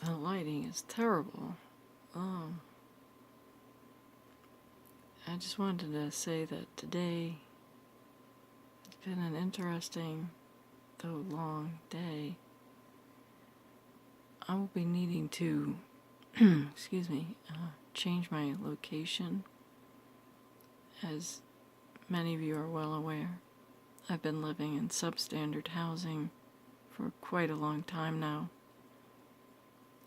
The lighting is terrible. Um, I just wanted to say that today has been an interesting, though long, day. I will be needing to, excuse me, change my location. As many of you are well aware, I've been living in substandard housing for quite a long time now.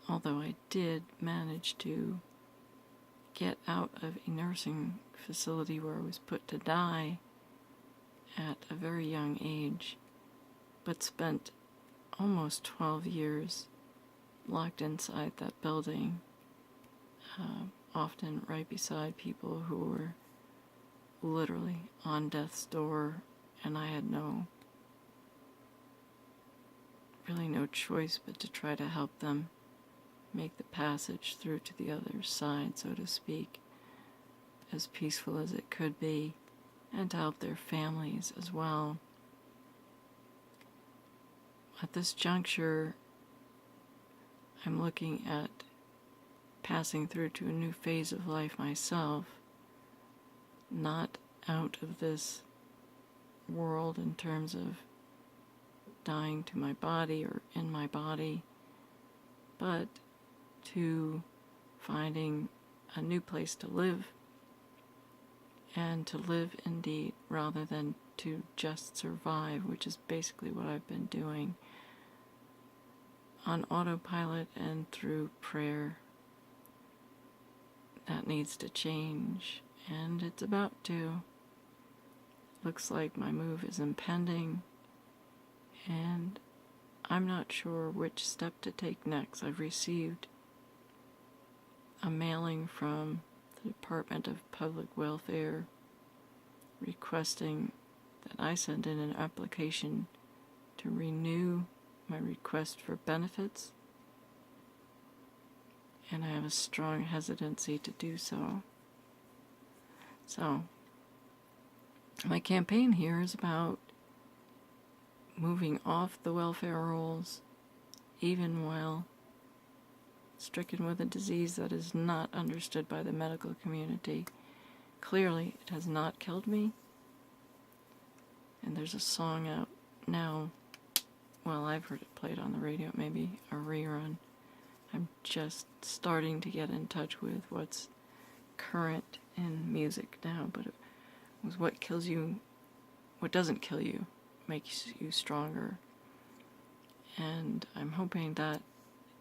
Although I did manage to get out of a nursing facility where I was put to die at a very young age, but spent almost 12 years locked inside that building, often right beside people who were literally on death's door, and I had really no choice but to try to help them make the passage through to the other side, so to speak, as peaceful as it could be, and to help their families as well. At this juncture, I'm looking at passing through to a new phase of life myself, not out of this world in terms of dying to my body or in my body, but to finding a new place to live, and to live indeed rather than to just survive, which is basically what I've been doing on autopilot and through prayer. That needs to change, and it's about to. Looks like my move is impending, and I'm not sure which step to take next. I've received a mailing from the Department of Public Welfare requesting that I send in an application to renew my request for benefits, and I have a strong hesitancy to do so. So, my campaign here is about moving off the welfare rolls, even while stricken with a disease that is not understood by the medical community. Clearly, it has not killed me, and there's a song out now. Well, I've heard it played on the radio, maybe a rerun. I'm just starting to get in touch with what's current in music now, but it was what kills you, what doesn't kill you, makes you stronger. And I'm hoping that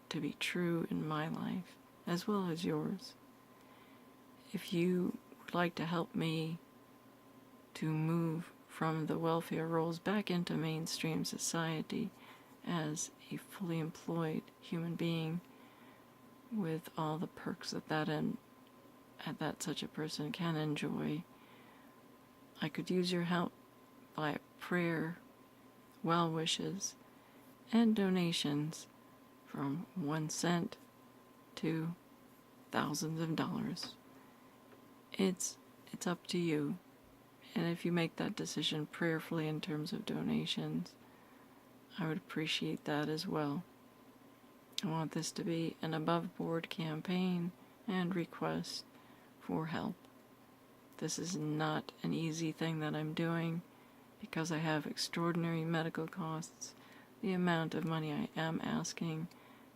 to be true in my life, as well as yours. If you would like to help me to move from the welfare rolls back into mainstream society as a fully employed human being with all the perks that such a person can enjoy, I could use your help by prayer, well wishes, and donations from 1 cent to thousands of dollars. It's up to you. And if you make that decision prayerfully in terms of donations, I would appreciate that as well. I want this to be an above-board campaign and request for help. This is not an easy thing that I'm doing because I have extraordinary medical costs. The amount of money I am asking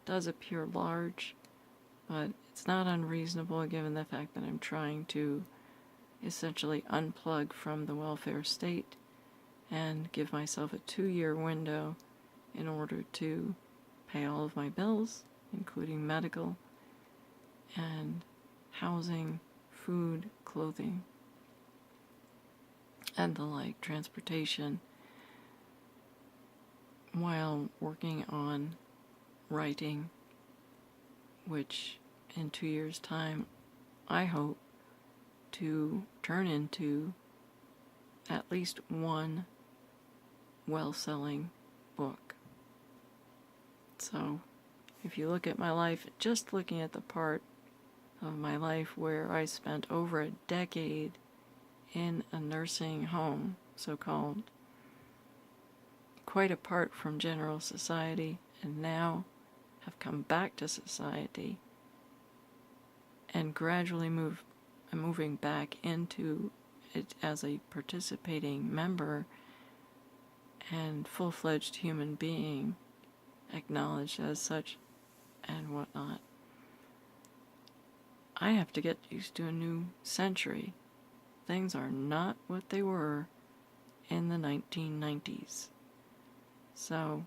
does appear large, but it's not unreasonable given the fact that I'm trying to essentially unplug from the welfare state and give myself a 2-year window in order to pay all of my bills, including medical and housing, food, clothing, and the like, transportation, while working on writing, which in 2 years' time I hope to turn into at least one well-selling book. So, if you look at my life, just looking at the part of my life where I spent over a decade in a nursing home, so-called, quite apart from general society, and now have come back to society and gradually moving back into it as a participating member and full-fledged human being, acknowledged as such and whatnot. I have to get used to a new century. Things are not what they were in the 1990s. So,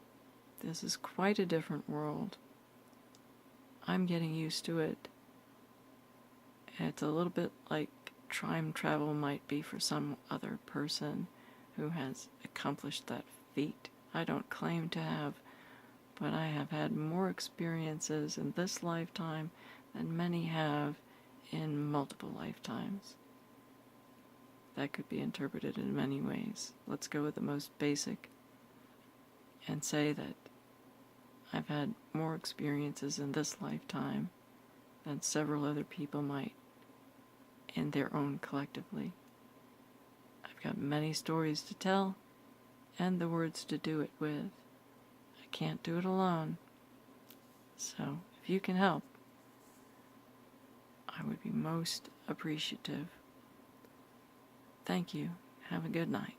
this is quite a different world. I'm getting used to it. It's a little bit like time travel might be for some other person who has accomplished that feat. I don't claim to have, but I have had more experiences in this lifetime than many have in multiple lifetimes. That could be interpreted in many ways. Let's go with the most basic and say that I've had more experiences in this lifetime than several other people might in their own collectively. I've got many stories to tell and the words to do it with. I can't do it alone. So, if you can help, I would be most appreciative. Thank you. Have a good night.